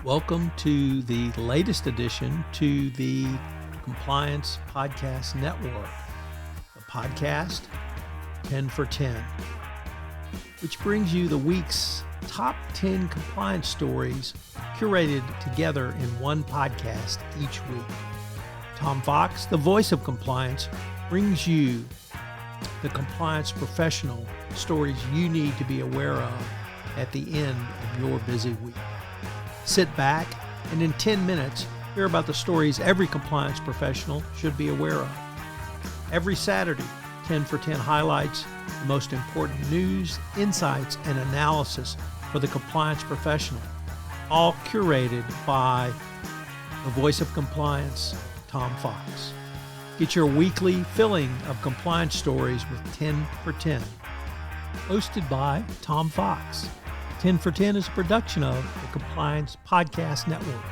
Welcome to the latest addition to the Compliance Podcast Network, the podcast 10 for 10, which brings you the week's top 10 compliance stories curated together in one podcast each week. Tom Fox, the voice of compliance, brings you the compliance professional stories you need to be aware of at the end of your busy week. Sit back and in 10 minutes, hear about the stories every compliance professional should be aware of. Every Saturday, 10 for 10 highlights the most important news, insights, and analysis for the compliance professional, all curated by the voice of compliance, Tom Fox. Get your weekly filling of compliance stories with 10 for 10. Hosted by Tom Fox. 10 for 10 is a production of the Compliance Podcast Network.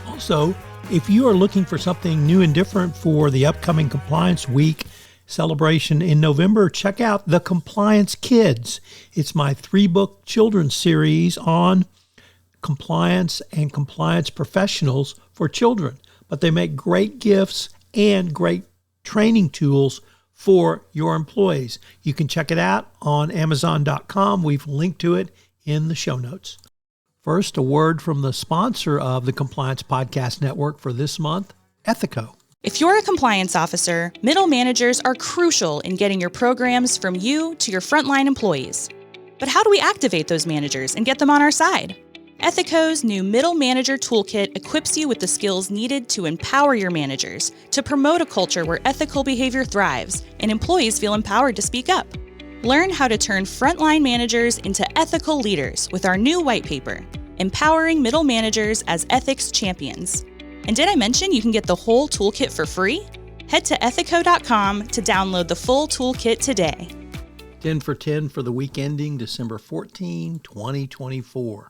Also, if you are looking for something new and different for the upcoming Compliance Week celebration in November, check out The Compliance Kids. It's my 3-book children's series on compliance and compliance professionals for children. But they make great gifts and great training tools for your employees. You can check it out on Amazon.com. We've linked to it in the show notes. First, a word from the sponsor of the Compliance Podcast Network for this month, Ethico. If you're a compliance officer, middle managers are crucial in getting your programs from you to your frontline employees. But how do we activate those managers and get them on our side? Ethico's new Middle Manager Toolkit equips you with the skills needed to empower your managers, to promote a culture where ethical behavior thrives and employees feel empowered to speak up. Learn how to turn frontline managers into ethical leaders with our new white paper, Empowering Middle Managers as Ethics Champions. And did I mention you can get the whole toolkit for free? Head to ethico.com to download the full toolkit today. 10 for 10 for the week ending December 14, 2024.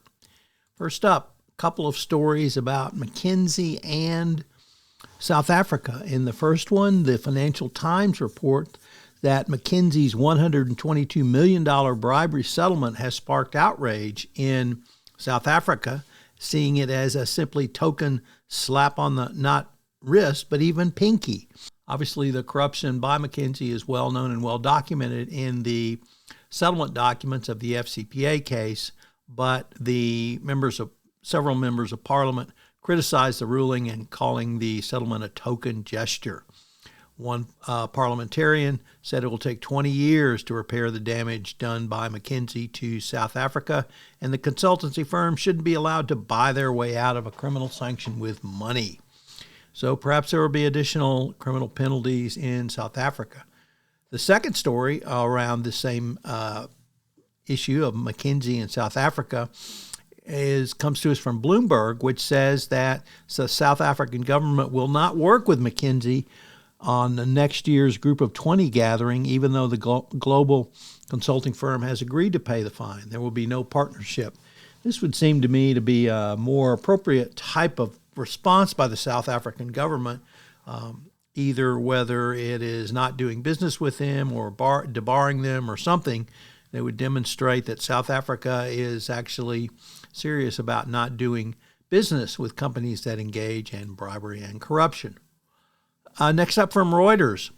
First up, a couple of stories about McKinsey and South Africa. In the first one, the Financial Times report that McKinsey's $122 million bribery settlement has sparked outrage in South Africa, seeing it as a simply token slap on the not wrist, but even pinky. Obviously, the corruption by McKinsey is well known and well documented in the settlement documents of the FCPA case, but the several members of Parliament criticized the ruling and calling the settlement a token gesture. One parliamentarian said it will take 20 years to repair the damage done by McKinsey to South Africa, and the consultancy firm shouldn't be allowed to buy their way out of a criminal sanction with money. So perhaps there will be additional criminal penalties in South Africa. The second story around the same issue of McKinsey in South Africa comes to us from Bloomberg, which says that the South African government will not work with McKinsey on the next year's Group of 20 gathering, even though the global consulting firm has agreed to pay the fine. There will be no partnership. This would seem to me to be a more appropriate type of response by the South African government, either whether it is not doing business with them or debarring them or something that would demonstrate that South Africa is actually serious about not doing business with companies that engage in bribery and corruption. Next up from Reuters,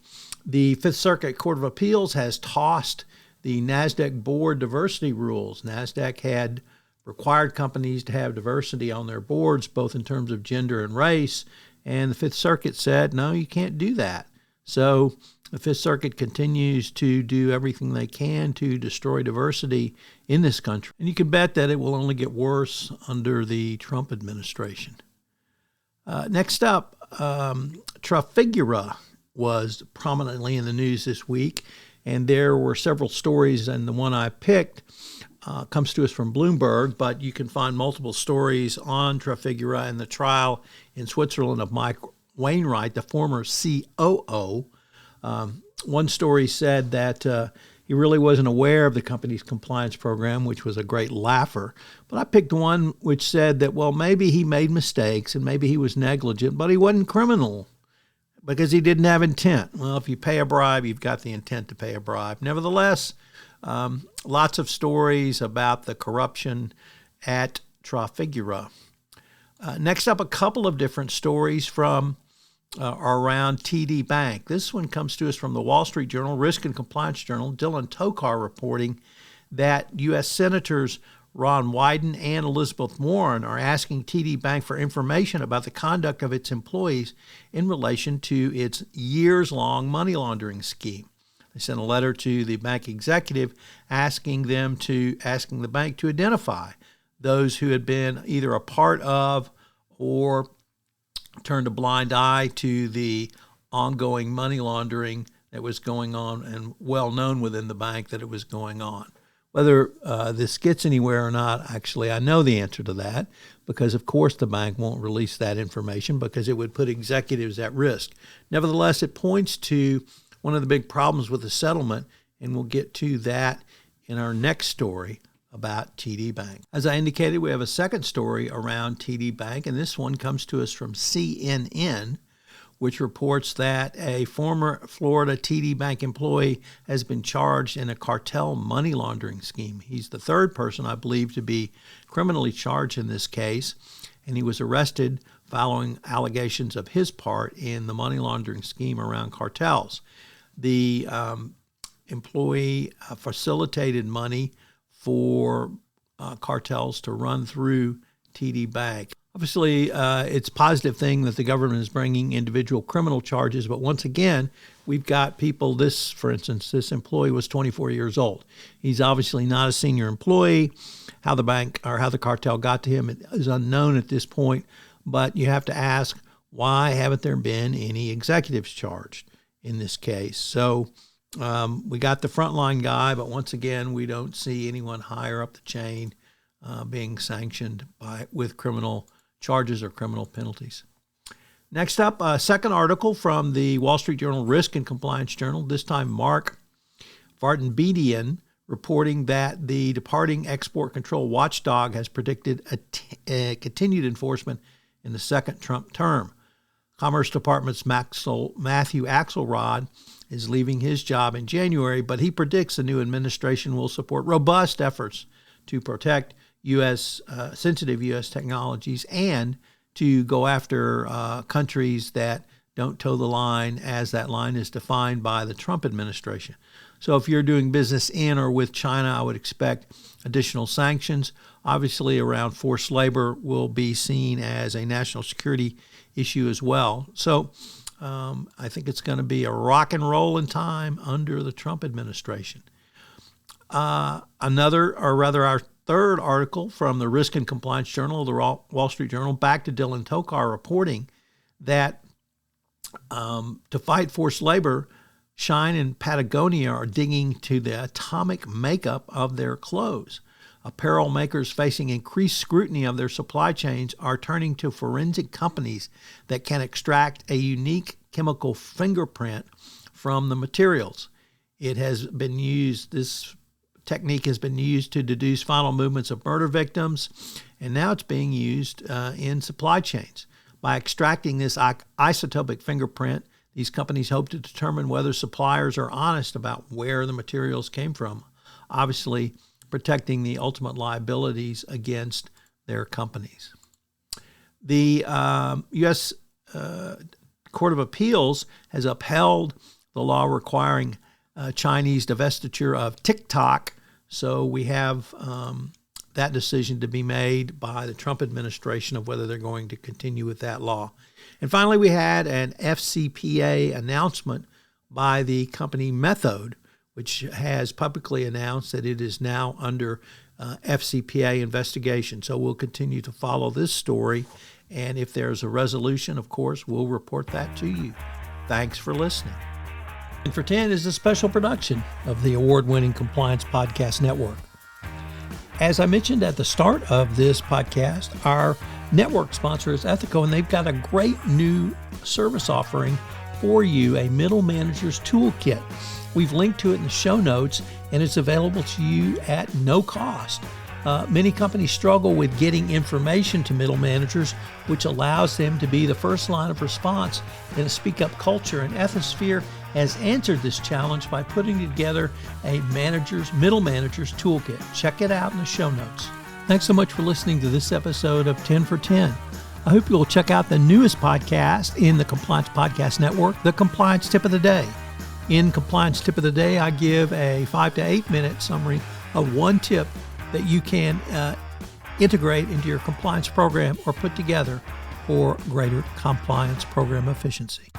the Fifth Circuit Court of Appeals has tossed the NASDAQ board diversity rules. NASDAQ had required companies to have diversity on their boards, both in terms of gender and race, and the Fifth Circuit said, no, you can't do that. So the Fifth Circuit continues to do everything they can to destroy diversity in this country. And you can bet that it will only get worse under the Trump administration. Next up, Trafigura was prominently in the news this week, and there were several stories, and the one I picked comes to us from Bloomberg, but you can find multiple stories on Trafigura and the trial in Switzerland of Mike Wainwright, the former COO. One story said that he really wasn't aware of the company's compliance program, which was a great laugher. But I picked one which said that, well, maybe he made mistakes and maybe he was negligent, but he wasn't criminal because he didn't have intent. Well, if you pay a bribe, you've got the intent to pay a bribe. Nevertheless, lots of stories about the corruption at Trafigura. Next up, a couple of different stories from around TD Bank. This one comes to us from the Wall Street Journal, Risk and Compliance Journal. Dylan Tokar reporting that U.S. Senators Ron Wyden and Elizabeth Warren are asking TD Bank for information about the conduct of its employees in relation to its years-long money laundering scheme. They sent a letter to the bank executive asking the bank to identify those who had been either a part of or turned a blind eye to the ongoing money laundering that was going on, and well known within the bank that it was going on. Whether this gets anywhere or not, actually, I know the answer to that, because of course the bank won't release that information because it would put executives at risk. Nevertheless, it points to one of the big problems with the settlement, and we'll get to that in our next story about TD Bank. As I indicated, we have a second story around TD Bank, and this one comes to us from CNN, which reports that a former Florida TD Bank employee has been charged in a cartel money laundering scheme. He's the third person, I believe, to be criminally charged in this case, and he was arrested following allegations of his part in the money laundering scheme around cartels. The employee facilitated money for cartels to run through TD Bank. Obviously, it's a positive thing that the government is bringing individual criminal charges, but once again, we've got people, for instance, this employee was 24 years old. He's obviously not a senior employee. How the bank or how the cartel got to him is unknown at this point, but you have to ask, why haven't there been any executives charged in this case? So we got the frontline guy, but once again, we don't see anyone higher up the chain being sanctioned with criminal charges or criminal penalties. Next up, a second article from the Wall Street Journal, Risk and Compliance Journal, this time Mark Vartanbedian, reporting that the departing export control watchdog has predicted a continued enforcement in the second Trump term. Commerce Department's Matthew Axelrod is leaving his job in January, but he predicts the new administration will support robust efforts to protect sensitive U.S. technologies and to go after countries that don't toe the line as that line is defined by the Trump administration. So if you're doing business in or with China, I would expect additional sanctions. Obviously, around forced labor will be seen as a national security issue as well. So I think it's going to be a rock and roll in time under the Trump administration. Our third article from the Risk and Compliance Journal, the Wall Street Journal, back to Dylan Tokar reporting that to fight forced labor, Shine and Patagonia are digging to the atomic makeup of their clothes. Apparel makers facing increased scrutiny of their supply chains are turning to forensic companies that can extract a unique chemical fingerprint from the materials. This technique has been used to deduce final movements of murder victims, and now it's being used in supply chains. By extracting this isotopic fingerprint, these companies hope to determine whether suppliers are honest about where the materials came from, obviously protecting the ultimate liabilities against their companies. The U.S. Court of Appeals has upheld the law requiring Chinese divestiture of TikTok. So we have that decision to be made by the Trump administration of whether they're going to continue with that law. And finally, we had an FCPA announcement by the company Methode, which has publicly announced that it is now under FCPA investigation. So we'll continue to follow this story. And if there's a resolution, of course, we'll report that to you. Thanks for listening. And for 10 is a special production of the award-winning Compliance Podcast Network. As I mentioned at the start of this podcast, our network sponsor is Ethico, and they've got a great new service offering for you, a middle manager's toolkit. We've linked to it in the show notes, and it's available to you at no cost. Many companies struggle with getting information to middle managers, which allows them to be the first line of response in a speak-up culture. And Ethisphere has answered this challenge by putting together a middle manager's toolkit. Check it out in the show notes. Thanks so much for listening to this episode of 10 for 10. I hope you'll check out the newest podcast in the Compliance Podcast Network, the Compliance Tip of the Day. In Compliance Tip of the Day, I give a 5 to 8 minute summary of one tip that you can integrate into your compliance program or put together for greater compliance program efficiency.